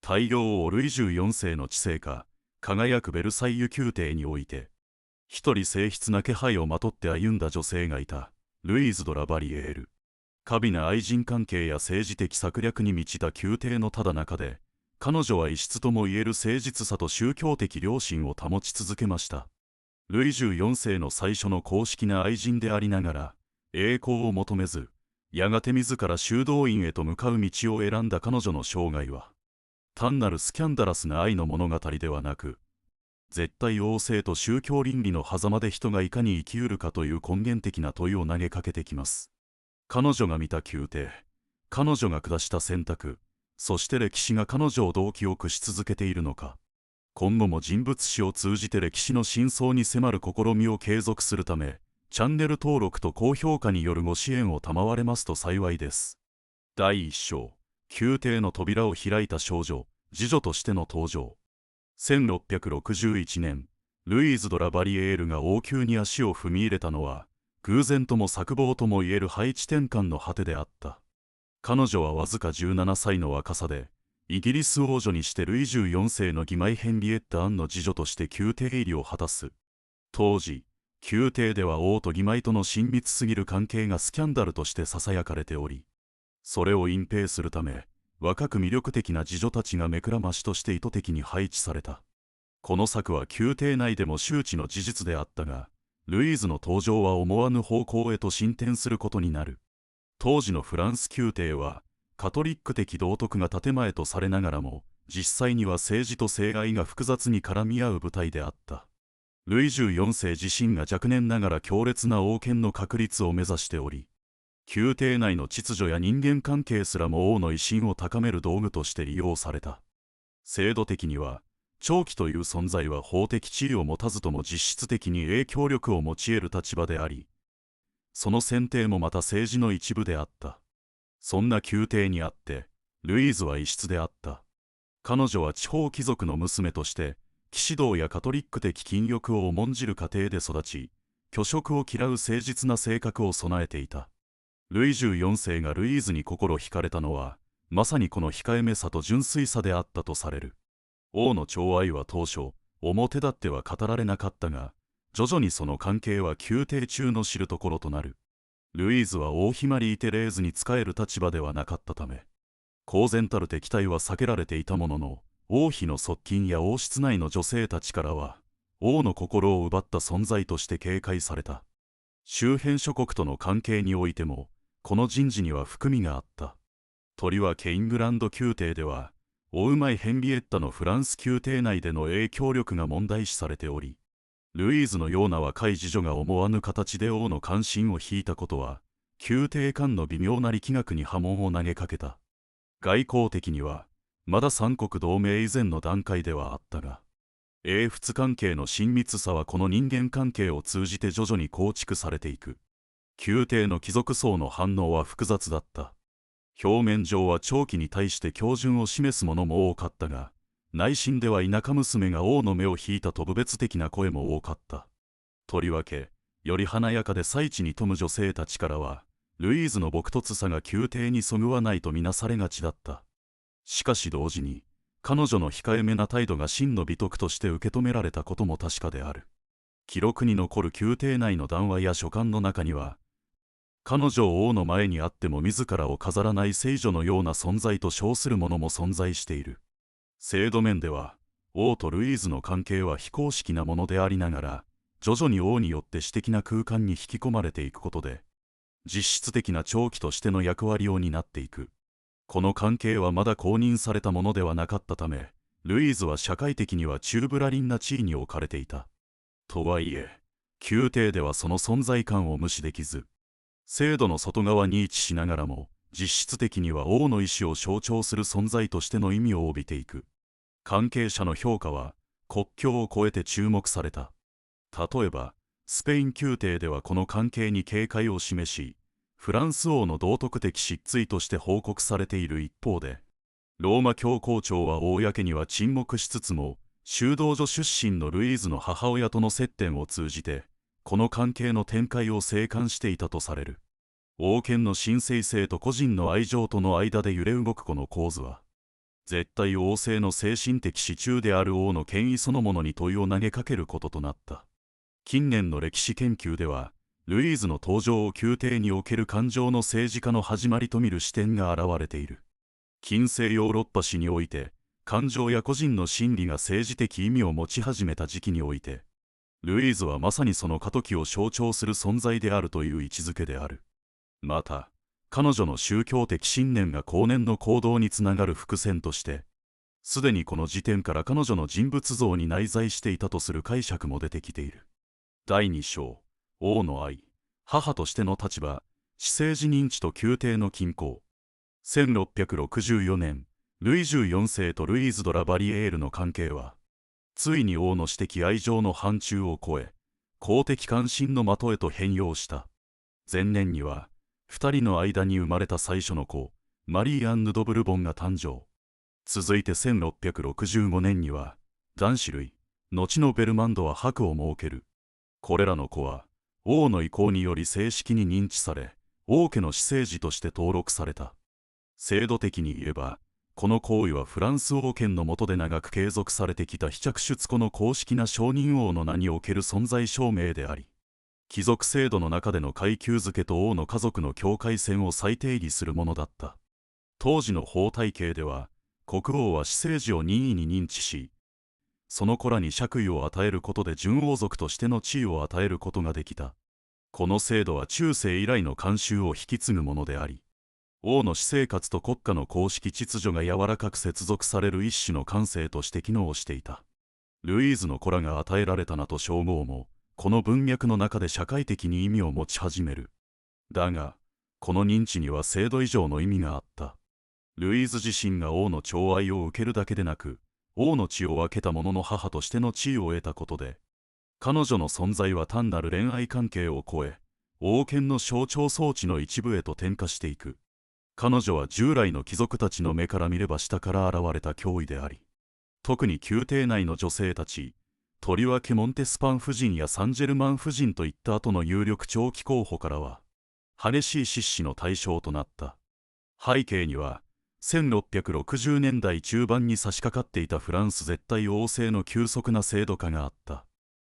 大洋王ルイ14世の治世下、輝くベルサイユ宮廷において、一人静筆な気配をまとって歩んだ女性がいた。ルイーズ・ド・ラバリエール。華美な愛人関係や政治的策略に満ちた宮廷のただ中で、彼女は異質ともいえる誠実さと宗教的良心を保ち続けました。ルイ14世の最初の公式な愛人でありながら、栄光を求めず、やがて自ら修道院へと向かう道を選んだ彼女の生涯は、単なるスキャンダラスな愛の物語ではなく、絶対王政と宗教倫理の狭間で人がいかに生きうるかという根源的な問いを投げかけてきます。彼女が見た宮廷、彼女が下した選択、そして歴史が彼女をどう記憶し続けているのか。今後も人物史を通じて歴史の真相に迫る試みを継続するため、チャンネル登録と高評価によるご支援を賜れますと幸いです。第1章、宮廷の扉を開いた少女、侍女としての登場。1661年、ルイーズ・ド・ラバリエールが王宮に足を踏み入れたのは、偶然とも錯傍ともいえる配置転換の果てであった。彼女はわずか17歳の若さで、イギリス王女にしてルイ14世の義妹ヘンリエッタ・アンの次女として宮廷入りを果たす。当時、宮廷では王と義妹との親密すぎる関係がスキャンダルとして囁かれており、それを隠蔽するため、若く魅力的な次女たちが目くらましとして意図的に配置された。この策は宮廷内でも周知の事実であったが、ルイーズの登場は思わぬ方向へと進展することになる。当時のフランス宮廷は、カトリック的道徳が建前とされながらも、実際には政治と性愛が複雑に絡み合う舞台であった。ルイ14世自身が若年ながら強烈な王権の確立を目指しており、宮廷内の秩序や人間関係すらも王の威信を高める道具として利用された。制度的には、長期という存在は法的地位を持たずとも実質的に影響力を持ち得る立場であり、その選定もまた政治の一部であった。そんな宮廷にあって、ルイーズは異質であった。彼女は地方貴族の娘として、騎士道やカトリック的禁欲を重んじる家庭で育ち、虚飾を嫌う誠実な性格を備えていた。ルイ14世がルイーズに心惹かれたのは、まさにこの控えめさと純粋さであったとされる。王の寵愛は当初、表立っては語られなかったが、徐々にその関係は宮廷中の知るところとなる。ルイーズは王妃マリー・テレーズに仕える立場ではなかったため、公然たる敵対は避けられていたものの、王妃の側近や王室内の女性たちからは、王の心を奪った存在として警戒された。周辺諸国との関係においても、この人事には含みがあった。とりわけイングランド宮廷では、おうまいヘンリエッタのフランス宮廷内での影響力が問題視されており、ルイーズのような若い次女が思わぬ形で王の関心を引いたことは、宮廷間の微妙な力学に波紋を投げかけた。外交的には、まだ三国同盟以前の段階ではあったが、英仏関係の親密さはこの人間関係を通じて徐々に構築されていく。宮廷の貴族層の反応は複雑だった。表面上は長期に対して恭順を示す者も多かったが、内心では田舎娘が王の目を引いた特別的な声も多かった。とりわけ、より華やかで祭地に富む女性たちからは、ルイーズの朴訥さが宮廷にそぐわないとみなされがちだった。しかし同時に、彼女の控えめな態度が真の美徳として受け止められたことも確かである。記録に残る宮廷内の談話や書簡の中には、彼女を王の前にあっても自らを飾らない聖女のような存在と称するものも存在している。制度面では、王とルイーズの関係は非公式なものでありながら、徐々に王によって私的な空間に引き込まれていくことで、実質的な長期としての役割を担っていく。この関係はまだ公認されたものではなかったため、ルイーズは社会的には中ぶらりんな地位に置かれていた。とはいえ、宮廷ではその存在感を無視できず、制度の外側に位置しながらも、実質的には王の意志を象徴する存在としての意味を帯びていく。関係者の評価は、国境を越えて注目された。例えば、スペイン宮廷ではこの関係に警戒を示し、フランス王の道徳的失墜として報告されている一方で、ローマ教皇庁は公には沈黙しつつも、修道女出身のルイーズの母親との接点を通じて、この関係の展開を静観していたとされる。王権の神聖性と個人の愛情との間で揺れ動くこの構図は、絶対王政の精神的支柱である王の権威そのものに問いを投げかけることとなった。近年の歴史研究では、ルイーズの登場を宮廷における感情の政治家の始まりと見る視点が現れている。近世ヨーロッパ史において、感情や個人の心理が政治的意味を持ち始めた時期において、ルイーズはまさにその過渡期を象徴する存在であるという位置づけである。また、彼女の宗教的信念が後年の行動につながる伏線として、すでにこの時点から彼女の人物像に内在していたとする解釈も出てきている。第2章、王の愛、母としての立場、私政治認知と宮廷の均衡。1664年、ルイ14世とルイーズ・ド・ラ・バリエールの関係は、ついに王の私的愛情の範疇を超え、公的関心の的へと変容した。前年には、二人の間に生まれた最初の子、マリー・アンヌ・ド・ブルボンが誕生。続いて1665年には、男子類、後のベルマンドは伯を設ける。これらの子は、王の意向により正式に認知され、王家の私生児として登録された。制度的に言えば、この行為はフランス王権の下で長く継続されてきた非着出子の公式な承認王の名における存在証明であり、貴族制度の中での階級付けと王の家族の境界線を再定義するものだった。当時の法体系では、国王は私生児を任意に認知し、その子らに爵位を与えることで準王族としての地位を与えることができた。この制度は中世以来の慣習を引き継ぐものであり、王の私生活と国家の公式秩序が柔らかく接続される一種の感性として機能していた。ルイーズの子らが与えられた名と称号も、この文脈の中で社会的に意味を持ち始める。だが、この認知には制度以上の意味があった。ルイーズ自身が王の寵愛を受けるだけでなく、王の血を分けた者の母としての地位を得たことで、彼女の存在は単なる恋愛関係を超え、王権の象徴装置の一部へと転化していく。彼女は従来の貴族たちの目から見れば下から現れた脅威であり、特に宮廷内の女性たち、とりわけモンテスパン夫人やサンジェルマン夫人といった後の有力長期候補からは、激しい叱視の対象となった。背景には、1660年代中盤に差し掛かっていたフランス絶対王政の急速な制度化があった。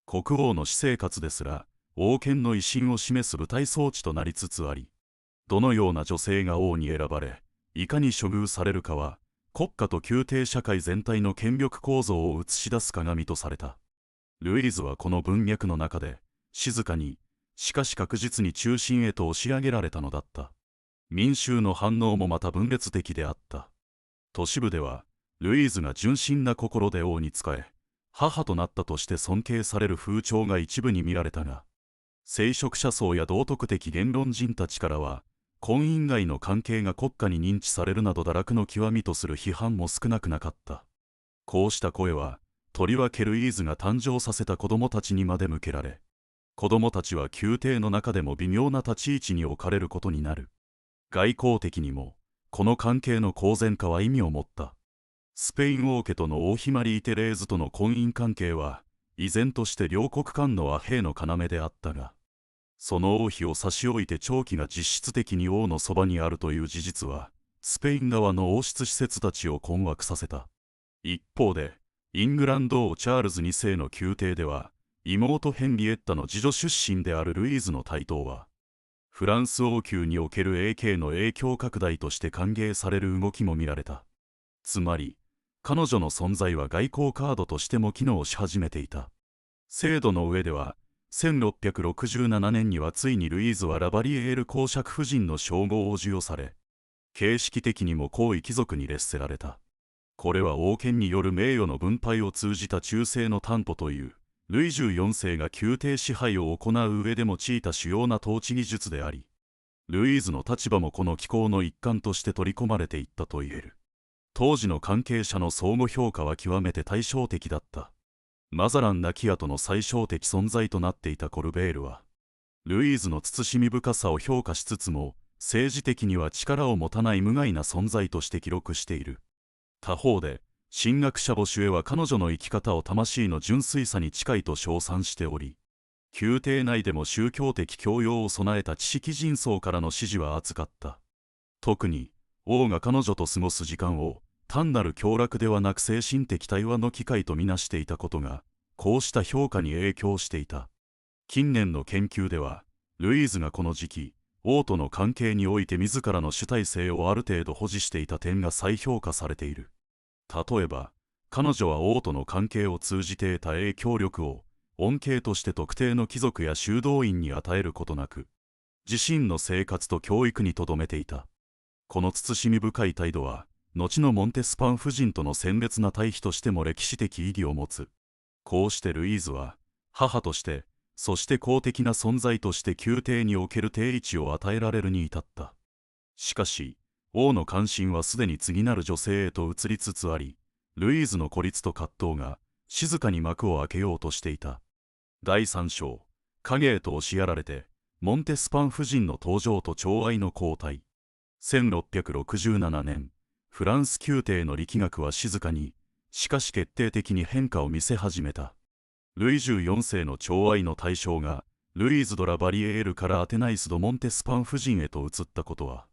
国王の私生活ですら、王権の威信を示す舞台装置となりつつあり、どのような女性が王に選ばれ、いかに処遇されるかは、国家と宮廷社会全体の権力構造を映し出す鏡とされた。ルイーズはこの文脈の中で、静かに、しかし確実に中心へと押し上げられたのだった。民衆の反応もまた分裂的であった。都市部では、ルイーズが純真な心で王に仕え、母となったとして尊敬される風潮が一部に見られたが、聖職者層や道徳的言論人たちからは、婚姻外の関係が国家に認知されるなど堕落の極みとする批判も少なくなかった。こうした声は、とりわけルイーズが誕生させた子供たちにまで向けられ、子供たちは宮廷の中でも微妙な立ち位置に置かれることになる。外交的にも、この関係の公然化は意味を持った。スペイン王家との王妃マリー・テレーズとの婚姻関係は、依然として両国間の和平の要であったが、その王妃を差し置いて長期が実質的に王のそばにあるという事実は、スペイン側の王室施設たちを困惑させた。一方で、イングランド王チャールズ2世の宮廷では、妹ヘンリエッタの次女出身であるルイーズの台頭は、フランス王宮における英系の影響拡大として歓迎される動きも見られた。つまり、彼女の存在は外交カードとしても機能し始めていた。制度の上では、1667年にはついにルイーズはラバリエール公爵夫人の称号を授与され、形式的にも高位貴族に列せられた。これは王権による名誉の分配を通じた忠誠の担保という、ルイ14世が宮廷支配を行う上で用いた主要な統治技術であり、ルイーズの立場もこの機構の一環として取り込まれていったと言える。当時の関係者の相互評価は極めて対照的だった。マザラン亡き後の最小的存在となっていたコルベールは、ルイーズの慎み深さを評価しつつも、政治的には力を持たない無害な存在として記録している。他方で、神学者ボシュエは彼女の生き方を魂の純粋さに近いと称賛しており、宮廷内でも宗教的教養を備えた知識人層からの支持は厚かった。特に、王が彼女と過ごす時間を単なる享楽ではなく精神的対話の機会とみなしていたことが、こうした評価に影響していた。近年の研究では、ルイーズがこの時期、王との関係において自らの主体性をある程度保持していた点が再評価されている。例えば、彼女は王との関係を通じて得た影響力を、恩恵として特定の貴族や修道院に与えることなく、自身の生活と教育に留めていた。この慎み深い態度は、後のモンテスパン夫人との鮮烈な対比としても歴史的意義を持つ。こうしてルイーズは、母として、そして公的な存在として宮廷における定位置を与えられるに至った。しかし、王の関心はすでに次なる女性へと移りつつあり、ルイーズの孤立と葛藤が静かに幕を開けようとしていた。第3章、影へと押しやられて、モンテスパン夫人の登場と寵愛の交代。1667年、フランス宮廷の力学は静かに、しかし決定的に変化を見せ始めた。ルイ14世の寵愛の対象が、ルイーズ・ド・ラ・バリエールからアテナイス・ド・モンテスパン夫人へと移ったことは、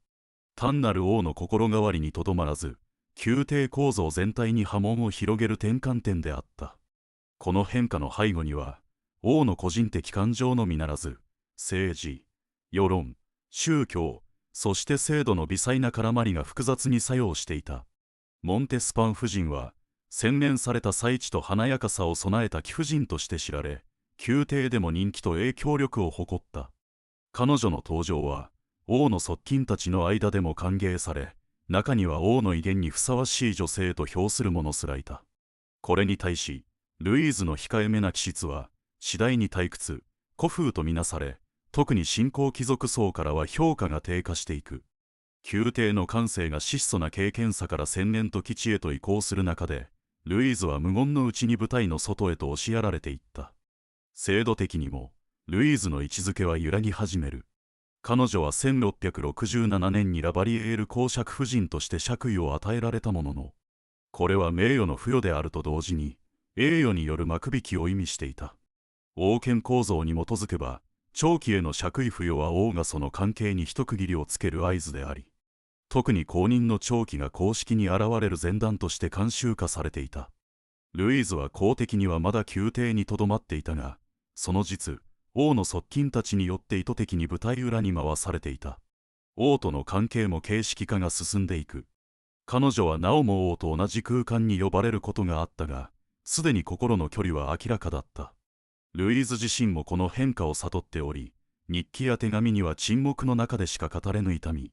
単なる王の心変わりにとどまらず、宮廷構造全体に波紋を広げる転換点であった。この変化の背後には、王の個人的感情のみならず、政治、世論、宗教、そして制度の微細な絡まりが複雑に作用していた。モンテスパン夫人は、洗練された才知と華やかさを備えた貴婦人として知られ、宮廷でも人気と影響力を誇った。彼女の登場は、王の側近たちの間でも歓迎され、中には王の威厳にふさわしい女性と評する者すらいた。これに対し、ルイーズの控えめな気質は、次第に退屈、古風とみなされ、特に新興貴族層からは評価が低下していく。宮廷の感性が質素な経験さから洗練と基地へと移行する中で、ルイーズは無言のうちに舞台の外へと押しやられていった。制度的にも、ルイーズの位置づけは揺らぎ始める。彼女は1667年にラバリエール公爵夫人として爵位を与えられたものの、これは名誉の付与であると同時に、栄誉による幕引きを意味していた。王権構造に基づけば、長期への爵位付与は王がその関係に一区切りをつける合図であり、特に公認の長期が公式に現れる前段として慣習化されていた。ルイーズは公的にはまだ宮廷にとどまっていたが、その実、王の側近たちによって意図的に舞台裏に回されていた。王との関係も形式化が進んでいく。彼女はなおも王と同じ空間に呼ばれることがあったが、すでに心の距離は明らかだった。ルイーズ自身もこの変化を悟っており、日記や手紙には沈黙の中でしか語れぬ痛み、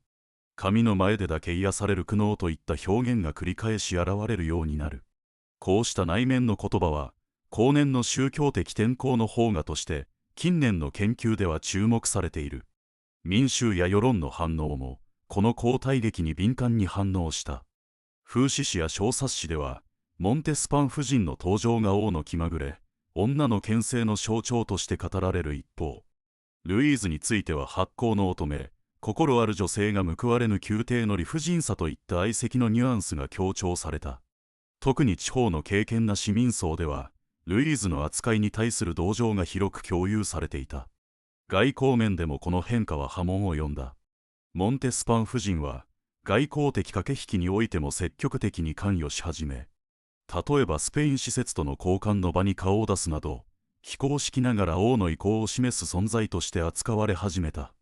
神の前でだけ癒される苦悩といった表現が繰り返し現れるようになる。こうした内面の言葉は、後年の宗教的転向の法画として、近年の研究では注目されている。民衆や世論の反応も、この交代劇に敏感に反応した。風刺詩や小冊子では、モンテスパン夫人の登場が王の気まぐれ、女の権勢の象徴として語られる一方、ルイーズについては発酵の乙女、心ある女性が報われぬ宮廷の理不尽さといった愛惜のニュアンスが強調された。特に地方の敬虔な市民層では、ルイーズの扱いに対する同情が広く共有されていた。外交面でもこの変化は波紋を呼んだ。モンテスパン夫人は、外交的駆け引きにおいても積極的に関与し始め、例えばスペイン使節との交換の場に顔を出すなど、非公式ながら王の意向を示す存在として扱われ始めた。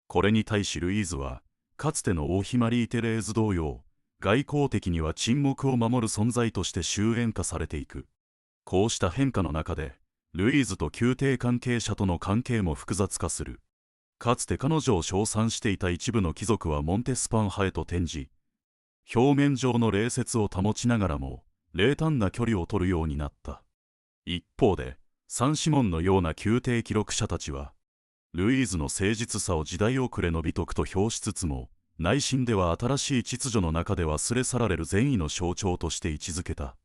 これに対しルイーズは、かつての王妃マリー・テレーズ同様、外交的には沈黙を守る存在として終焉化されていく。こうした変化の中で、ルイーズと宮廷関係者との関係も複雑化する。かつて彼女を称賛していた一部の貴族はモンテスパン派へと転じ、表面上の礼節を保ちながらも、冷淡な距離を取るようになった。一方で、サンシモンのような宮廷記録者たちは、ルイーズの誠実さを時代遅れの美徳と評しつつも、内心では新しい秩序の中で忘れ去られる善意の象徴として位置づけた。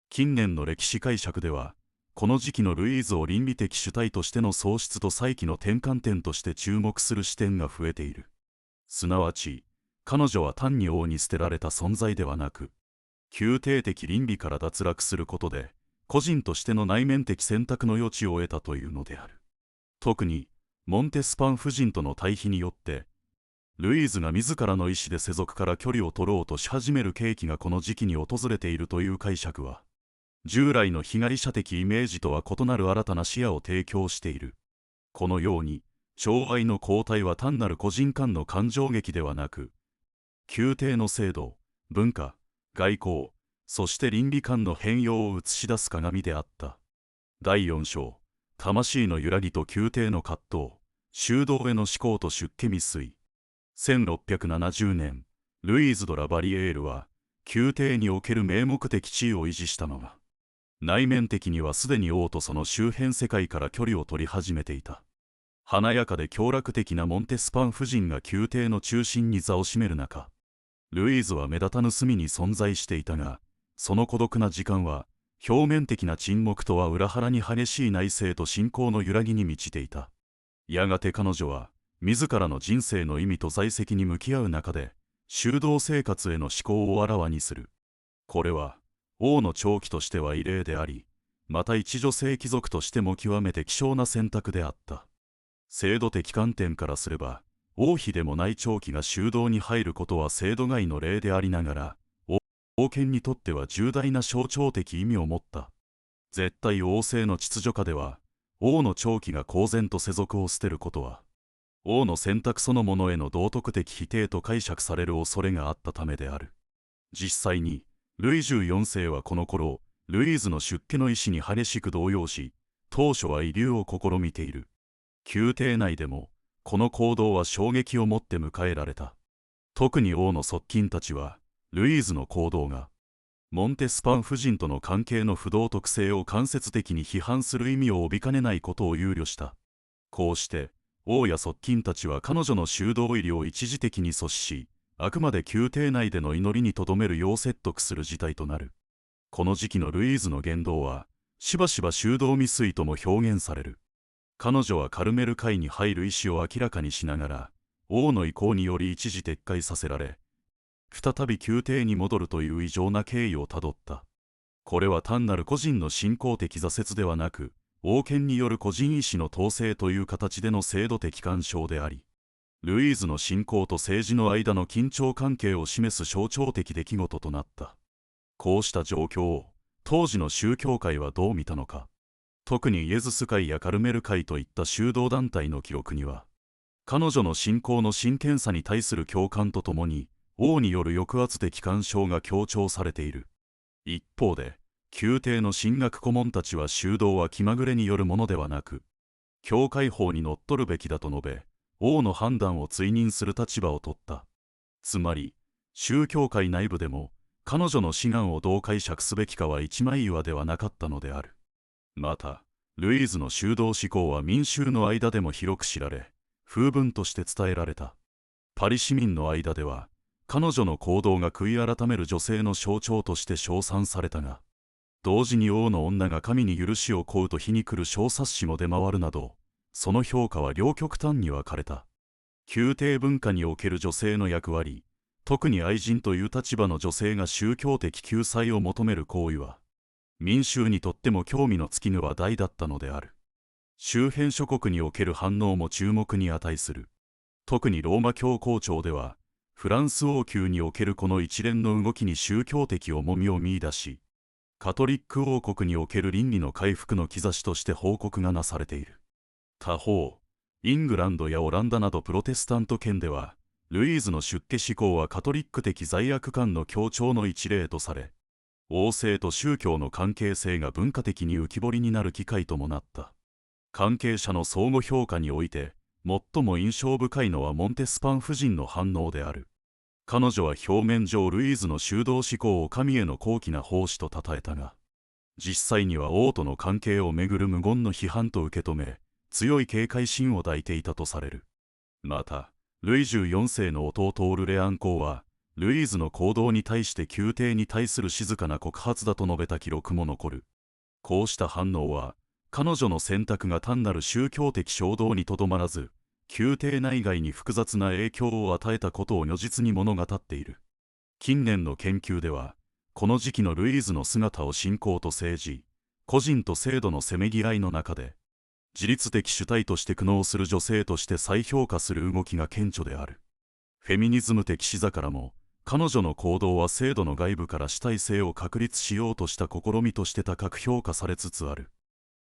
近年の歴史解釈では、この時期のルイーズを倫理的主体としての喪失と再起の転換点として注目する視点が増えている。すなわち、彼女は単に王に捨てられた存在ではなく、宮廷的倫理から脱落することで、個人としての内面的選択の余地を得たというのである。特に、モンテスパン夫人との対比によって、ルイーズが自らの意思で世俗から距離を取ろうとし始める契機がこの時期に訪れているという解釈は、従来の被害者的イメージとは異なる新たな視野を提供している。このように、寵愛の交代は単なる個人間の感情劇ではなく、宮廷の制度、文化、外交、そして倫理観の変容を映し出す鏡であった。第4章、魂の揺らぎと宮廷の葛藤、修道への思考と出家未遂。1670年、ルイーズ・ド・ラバリエールは、宮廷における名目的地位を維持したまま、内面的にはすでに王とその周辺世界から距離を取り始めていた。華やかで享楽的なモンテスパン夫人が宮廷の中心に座を占める中、ルイーズは目立たぬ隅に存在していたが、その孤独な時間は、表面的な沈黙とは裏腹に激しい内省と信仰の揺らぎに満ちていた。やがて彼女は、自らの人生の意味と在籍に向き合う中で、修道生活への思考をあらわにする。これは、王の長期としては異例であり、また一女性貴族としても極めて希少な選択であった。制度的観点からすれば、王妃でもない長期が修道に入ることは制度外の例でありながら、王権にとっては重大な象徴的意味を持った。絶対王政の秩序下では、王の長期が公然と世俗を捨てることは、王の選択そのものへの道徳的否定と解釈される恐れがあったためである。実際に、ルイ14世はこの頃、ルイーズの出家の意思に激しく動揺し、当初は慰留を試みている。宮廷内でも、この行動は衝撃をもって迎えられた。特に王の側近たちは、ルイーズの行動が、モンテスパン夫人との関係の不道徳性を間接的に批判する意味を帯びかねないことを憂慮した。こうして、王や側近たちは彼女の修道入りを一時的に阻止し、あくまで宮廷内での祈りにとどめるよう説得する事態となる。この時期のルイーズの言動は、しばしば修道未遂とも表現される。彼女はカルメル会に入る意思を明らかにしながら、王の意向により一時撤回させられ、再び宮廷に戻るという異常な経緯をたどった。これは単なる個人の信仰的挫折ではなく、王権による個人意志の統制という形での制度的干渉であり、ルイーズの信仰と政治の間の緊張関係を示す象徴的出来事となった。こうした状況を、当時の宗教界はどう見たのか。特にイエズス会やカルメル会といった修道団体の記録には、彼女の信仰の真剣さに対する共感とともに、王による抑圧的干渉が強調されている。一方で、宮廷の神学顧問たちは修道は気まぐれによるものではなく、教会法にのっとるべきだと述べ、王の判断を追認する立場を取った。つまり、宗教界内部でも、彼女の志願をどう解釈すべきかは一枚岩ではなかったのである。また、ルイーズの修道思考は民衆の間でも広く知られ、風文として伝えられた。パリ市民の間では、彼女の行動が悔い改める女性の象徴として称賛されたが、同時に王の女が神に許しを請うと皮肉る小冊子も出回るなど、その評価は両極端に分かれた。宮廷文化における女性の役割、特に愛人という立場の女性が宗教的救済を求める行為は、民衆にとっても興味の尽きぬ話題だったのである。周辺諸国における反応も注目に値する。特にローマ教皇庁では、フランス王宮におけるこの一連の動きに宗教的重みを見出し、カトリック王国における倫理の回復の兆しとして報告がなされている。他方、イングランドやオランダなどプロテスタント圏では、ルイーズの出家志向はカトリック的罪悪感の強調の一例とされ、王政と宗教の関係性が文化的に浮き彫りになる機会ともなった。関係者の相互評価において、最も印象深いのはモンテスパン夫人の反応である。彼女は表面上ルイーズの修道志向を神への高貴な奉仕と称えたが、実際には王との関係をめぐる無言の批判と受け止め、強い警戒心を抱いていたとされる。また、ルイ14世の弟オルレアン公は、ルイーズの行動に対して宮廷に対する静かな告発だと述べた記録も残る。こうした反応は、彼女の選択が単なる宗教的衝動にとどまらず、宮廷内外に複雑な影響を与えたことを如実に物語っている。近年の研究では、この時期のルイーズの姿を信仰と政治、個人と制度のせめぎ合いの中で、自律的主体として苦悩する女性として再評価する動きが顕著である。フェミニズム的視座からも、彼女の行動は制度の外部から主体性を確立しようとした試みとして高く評価されつつある。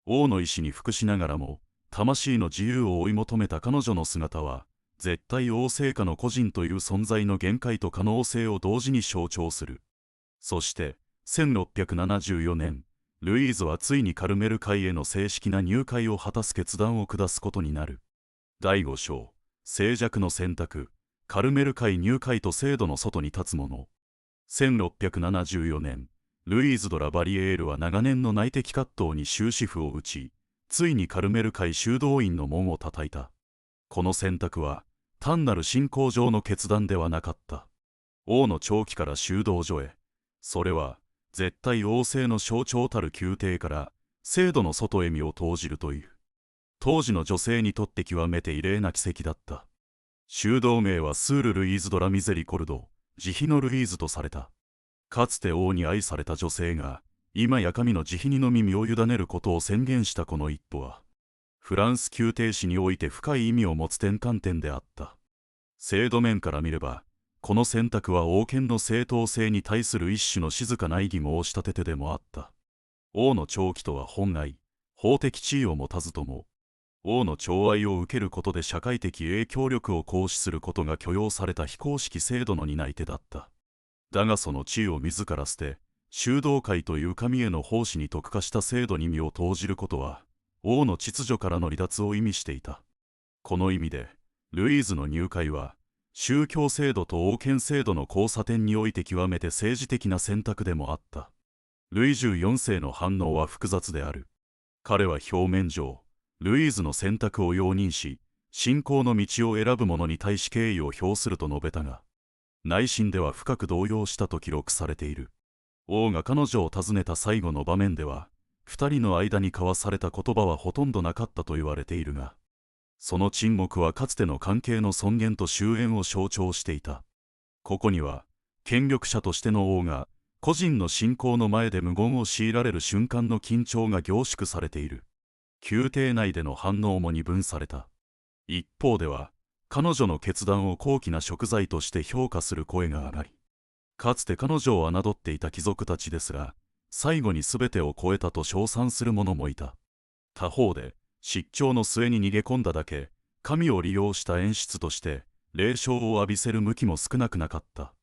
王の意志に服しながらも、魂の自由を追い求めた彼女の姿は、絶対王政下の個人という存在の限界と可能性を同時に象徴する。そして、1674年、ルイーズはついにカルメル会への正式な入会を果たす決断を下すことになる。第5章、静寂の選択、カルメル会入会と制度の外に立つ者。1674年、ルイーズ・ド・ラ・バリエールは長年の内的葛藤に終止符を打ち、ついにカルメル会修道院の門を叩いた。この選択は、単なる信仰上の決断ではなかった。王の長期から修道所へ、それは、絶対王政の象徴たる宮廷から、制度の外へ身を投じるという。当時の女性にとって極めて異例な奇跡だった。修道名はスール・ルイーズ・ド・ラ・ミゼリコルド、慈悲のルイーズとされた。かつて王に愛された女性が、今や神の慈悲にのみ身を委ねることを宣言したこの一歩は、フランス宮廷史において深い意味を持つ転換点であった。制度面から見れば、この選択は王権の正当性に対する一種の静かな異議申し立ててでもあった。王の長期とは本来、法的地位を持たずとも、王の寵愛を受けることで社会的影響力を行使することが許容された非公式制度の担い手だった。だがその地位を自ら捨て、修道会という神への奉仕に特化した制度に身を投じることは、王の秩序からの離脱を意味していた。この意味で、ルイーズの入会は、宗教制度と王権制度の交差点において極めて政治的な選択でもあった。ルイ14世の反応は複雑である。彼は表面上、ルイーズの選択を容認し、信仰の道を選ぶ者に対し敬意を表すると述べたが、内心では深く動揺したと記録されている。王が彼女を訪ねた最後の場面では、二人の間に交わされた言葉はほとんどなかったと言われているが、その沈黙はかつての関係の尊厳と終焉を象徴していた。ここには、権力者としての王が、個人の信仰の前で無言を強いられる瞬間の緊張が凝縮されている。宮廷内での反応も二分された。一方では、彼女の決断を高貴な贖罪として評価する声が上がり、かつて彼女を侮っていた貴族たちですら、最後に全てを超えたと称賛する者もいた。他方で、失調の末に逃げ込んだだけ、神を利用した演出として、霊障を浴びせる向きも少なくなかった。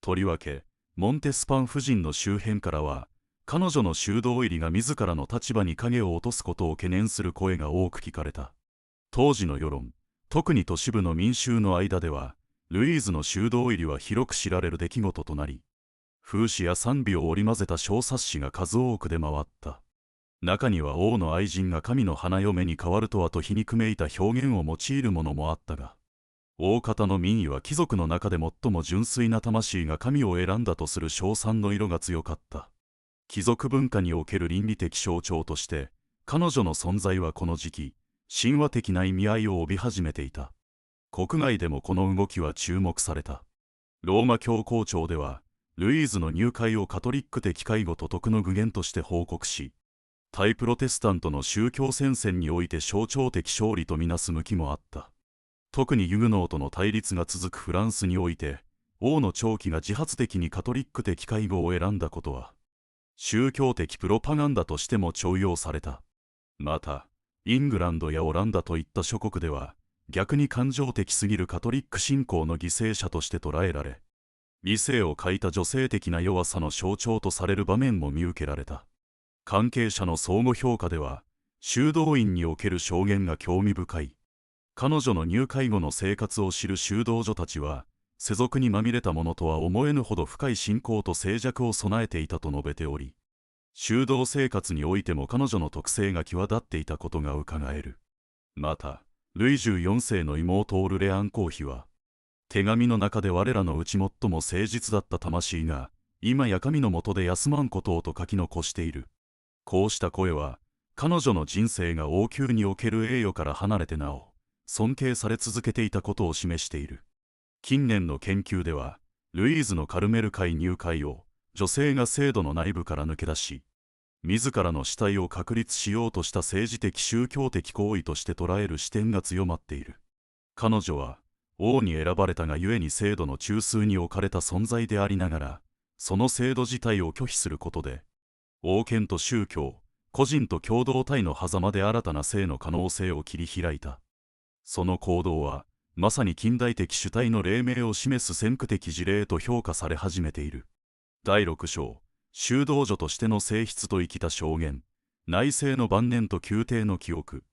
とりわけ、モンテスパン夫人の周辺からは、彼女の修道入りが自らの立場に影を落とすことを懸念する声が多く聞かれた。当時の世論、特に都市部の民衆の間では、ルイーズの修道入りは広く知られる出来事となり、風刺や賛美を織り交ぜた小冊子が数多く出回った。中には王の愛人が神の花嫁に変わるとはと皮肉めいた表現を用いるものもあったが、大方の民意は貴族の中で最も純粋な魂が神を選んだとする称賛の色が強かった。貴族文化における倫理的象徴として、彼女の存在はこの時期、神話的な意味合いを帯び始めていた。国外でもこの動きは注目された。ローマ教皇庁では、ルイーズの入会をカトリック的介護と徳の具現として報告し、対プロテスタントの宗教戦線において象徴的勝利とみなす向きもあった。特にユグノーとの対立が続くフランスにおいて、王の長期が自発的にカトリック的介護を選んだことは、宗教的プロパガンダとしても重用された。また、イングランドやオランダといった諸国では、逆に感情的すぎるカトリック信仰の犠牲者として捉えられ、理性を欠いた女性的な弱さの象徴とされる場面も見受けられた。関係者の相互評価では、修道院における証言が興味深い。彼女の入会後の生活を知る修道女たちは、世俗にまみれたものとは思えぬほど深い信仰と静寂を備えていたと述べており、修道生活においても彼女の特性が際立っていたことがうかがえる。また、ルイ14世の妹オルレアン公妃は、手紙の中で我らのうち最も誠実だった魂が、今や神の下で休まんことをと書き残している。こうした声は、彼女の人生が王宮における栄誉から離れてなお、尊敬され続けていたことを示している。近年の研究では、ルイーズのカルメル会入会を、女性が制度の内部から抜け出し、自らの主体を確立しようとした政治的宗教的行為として捉える視点が強まっている。彼女は、王に選ばれたがゆえに制度の中枢に置かれた存在でありながら、その制度自体を拒否することで、王権と宗教、個人と共同体の狭間で新たな性の可能性を切り開いた。その行動は、まさに近代的主体の黎明を示す先駆的事例と評価され始めている。第6章、修道女としての性質と生きた証言、内政の晩年と宮廷の記憶。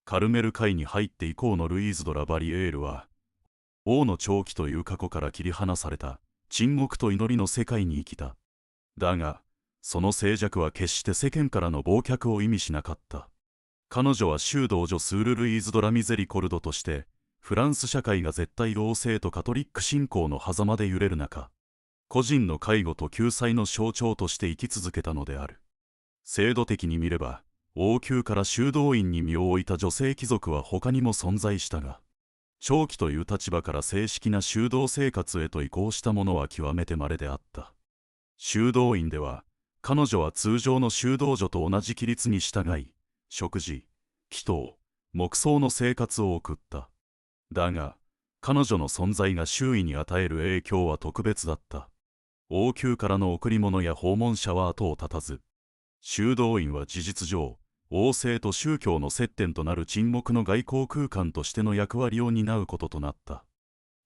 カルメル会に入って以降のルイーズ・ド・ラバリエールは、王の長期という過去から切り離された沈黙と祈りの世界に生きた。だが、その静寂は決して世間からの忘却を意味しなかった。彼女は修道女スール・ルイーズ・ド・ラ・ミゼリコルドとして、フランス社会が絶対王政とカトリック信仰の狭間で揺れる中、個人の介護と救済の象徴として生き続けたのである。制度的に見れば、王宮から修道院に身を置いた女性貴族は他にも存在したが、長期という立場から正式な修道生活へと移行した者は極めて稀であった。修道院では、彼女は通常の修道女と同じ規律に従い、食事、祈祷、黙想の生活を送った。だが、彼女の存在が周囲に与える影響は特別だった。王宮からの贈り物や訪問者は後を絶たず、修道院は事実上、王政と宗教の接点となる沈黙の外交空間としての役割を担うこととなった。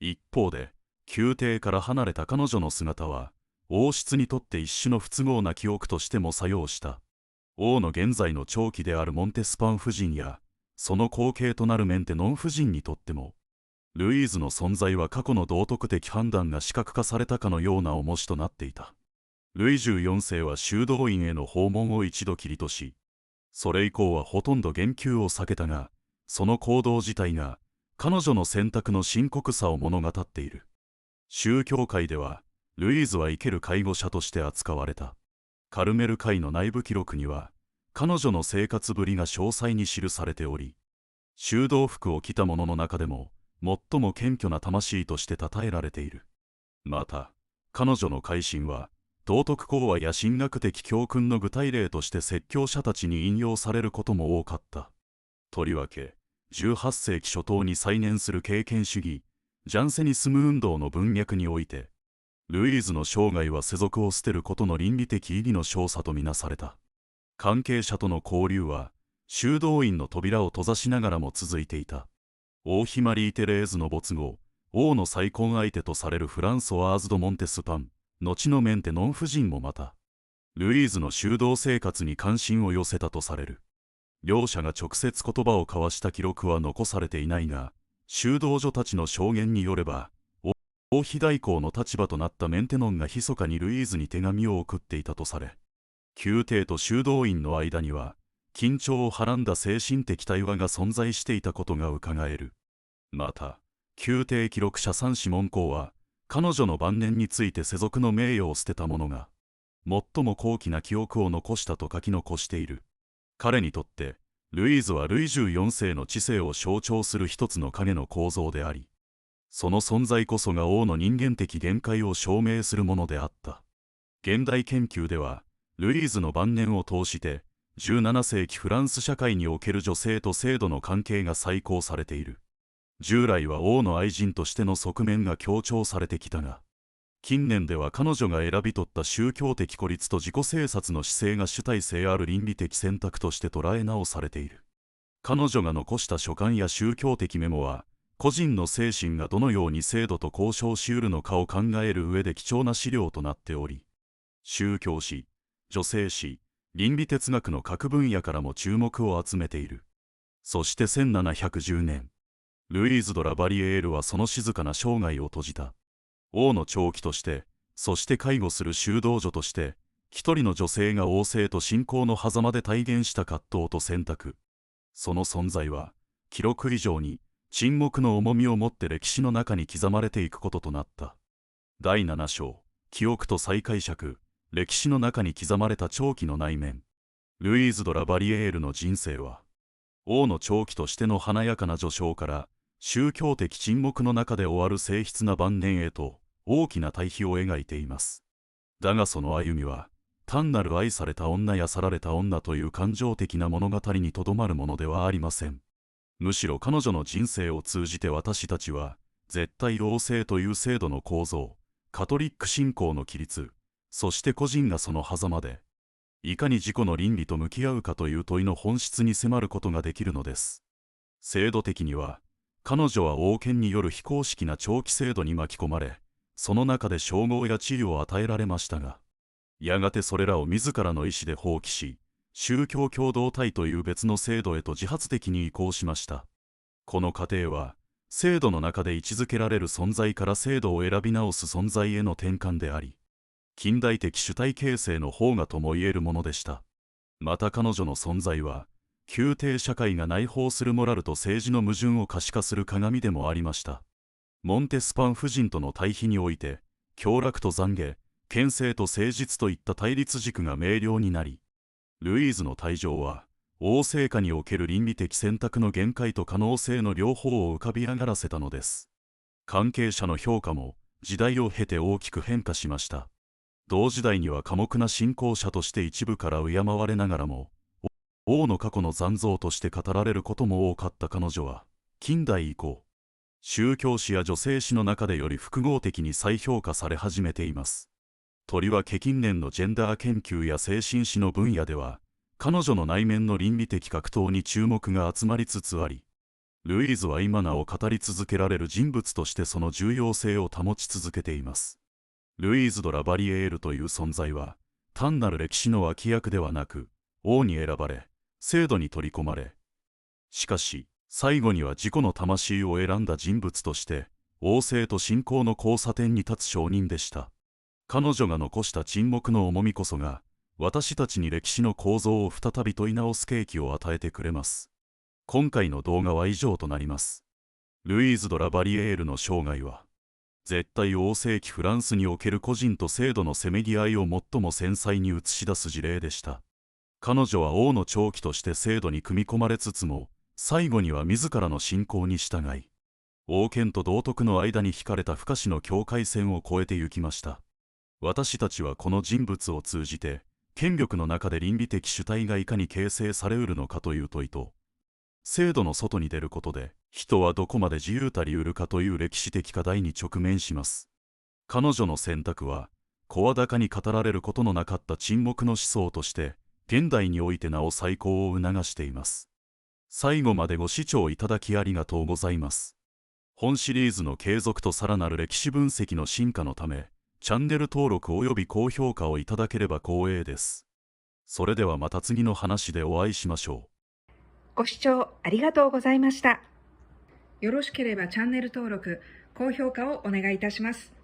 一方で、宮廷から離れた彼女の姿は、王室にとって一種の不都合な記憶としても作用した。王の現在の長期であるモンテスパン夫人や、その後継となるメンテノン夫人にとっても、ルイーズの存在は過去の道徳的判断が視覚化されたかのような重しとなっていた。ルイ14世は修道院への訪問を一度きりとし、それ以降はほとんど言及を避けたが、その行動自体が彼女の選択の深刻さを物語っている。宗教界では、ルイーズは生ける介護者として扱われた。カルメル会の内部記録には、彼女の生活ぶりが詳細に記されており、修道服を着た者の中でも、最も謙虚な魂として称えられている。また、彼女の改心は、道徳講話や神学的教訓の具体例として説教者たちに引用されることも多かった。とりわけ、18世紀初頭に再燃する敬虔主義、ジャンセニスム運動の文脈において、ルイーズの生涯は世俗を捨てることの倫理的意義の証左とみなされた。関係者との交流は、修道院の扉を閉ざしながらも続いていた。王妃マリー・テレーズの没後、王の再婚相手とされるフランソワーズ・ド・モンテスパン、後のメンテノン夫人もまた、ルイーズの修道生活に関心を寄せたとされる。両者が直接言葉を交わした記録は残されていないが、修道女たちの証言によれば、王妃代行の立場となったメンテノンが密かにルイーズに手紙を送っていたとされ、宮廷と修道院の間には、緊張をはらんだ精神的対話が存在していたことがうかがえる。また、宮廷記録者サン・シモン公は、彼女の晩年について世俗の名誉を捨てた者が、最も高貴な記憶を残したと書き残している。彼にとって、ルイーズはルイ14世の知性を象徴する一つの影の構造であり、その存在こそが王の人間的限界を証明するものであった。現代研究では、ルイーズの晩年を通して、17世紀フランス社会における女性と制度の関係が再考されている。従来は王の愛人としての側面が強調されてきたが、近年では彼女が選び取った宗教的孤立と自己省察の姿勢が主体性ある倫理的選択として捉え直されている。彼女が残した書簡や宗教的メモは、個人の精神がどのように制度と交渉し得るのかを考える上で貴重な資料となっており、宗教史、女性史、倫理哲学の各分野からも注目を集めている。そして1710年、ルイーズ・ド・ラバリエールはその静かな生涯を閉じた。王の長期として、そして介護する修道女として、一人の女性が王政と信仰の狭間で体現した葛藤と選択。その存在は、記録以上に沈黙の重みをもって歴史の中に刻まれていくこととなった。第7章、記憶と再解釈。歴史の中に刻まれた長期の内面。ルイーズ・ド・ラバリエールの人生は、王の長期としての華やかな序章から、宗教的沈黙の中で終わる静筆な晩年へと、大きな対比を描いています。だがその歩みは、単なる愛された女や去られた女という感情的な物語にとどまるものではありません。むしろ彼女の人生を通じて私たちは、絶対王政という制度の構造、カトリック信仰の規律、そして個人がその狭間で、いかに自己の倫理と向き合うかという問いの本質に迫ることができるのです。制度的には、彼女は王権による非公式な長期制度に巻き込まれ、その中で称号や地位を与えられましたが、やがてそれらを自らの意思で放棄し、宗教共同体という別の制度へと自発的に移行しました。この過程は、制度の中で位置づけられる存在から制度を選び直す存在への転換であり、近代的主体形成の方がとも言えるものでした。また彼女の存在は、宮廷社会が内包するモラルと政治の矛盾を可視化する鏡でもありました。モンテスパン夫人との対比において、享楽と懺悔、権勢と誠実といった対立軸が明瞭になり、ルイーズの退場は、王政下における倫理的選択の限界と可能性の両方を浮かび上がらせたのです。関係者の評価も時代を経て大きく変化しました。同時代には寡黙な信仰者として一部から敬われながらも、王の過去の残像として語られることも多かった彼女は、近代以降、宗教史や女性史の中でより複合的に再評価され始めています。とりわけ近年のジェンダー研究や精神史の分野では、彼女の内面の倫理的格闘に注目が集まりつつあり、ルイーズは今なお語り続けられる人物としてその重要性を保ち続けています。ルイーズ・ド・ラバリエールという存在は、単なる歴史の脇役ではなく、王に選ばれ、制度に取り込まれ、しかし、最後には自己の魂を選んだ人物として、王政と信仰の交差点に立つ証人でした。彼女が残した沈黙の重みこそが、私たちに歴史の構造を再び問い直す契機を与えてくれます。今回の動画は以上となります。ルイーズ・ド・ラバリエールの生涯は、絶対王政期フランスにおける個人と制度のせめぎ合いを最も繊細に映し出す事例でした。彼女は王の長期として制度に組み込まれつつも、最後には自らの信仰に従い、王権と道徳の間に引かれた不可視の境界線を越えてゆきました。私たちはこの人物を通じて、権力の中で倫理的主体がいかに形成されうるのかという問いと、制度の外に出ることで、人はどこまで自由たりうるかという歴史的課題に直面します。彼女の選択は、声高に語られることのなかった沈黙の思想として、現代においてなお再考を促しています。最後までご視聴いただきありがとうございます。本シリーズの継続とさらなる歴史分析の進化のため、チャンネル登録及び高評価をいただければ光栄です。それではまた次の話でお会いしましょう。ご視聴ありがとうございました。よろしければチャンネル登録、高評価をお願いいたします。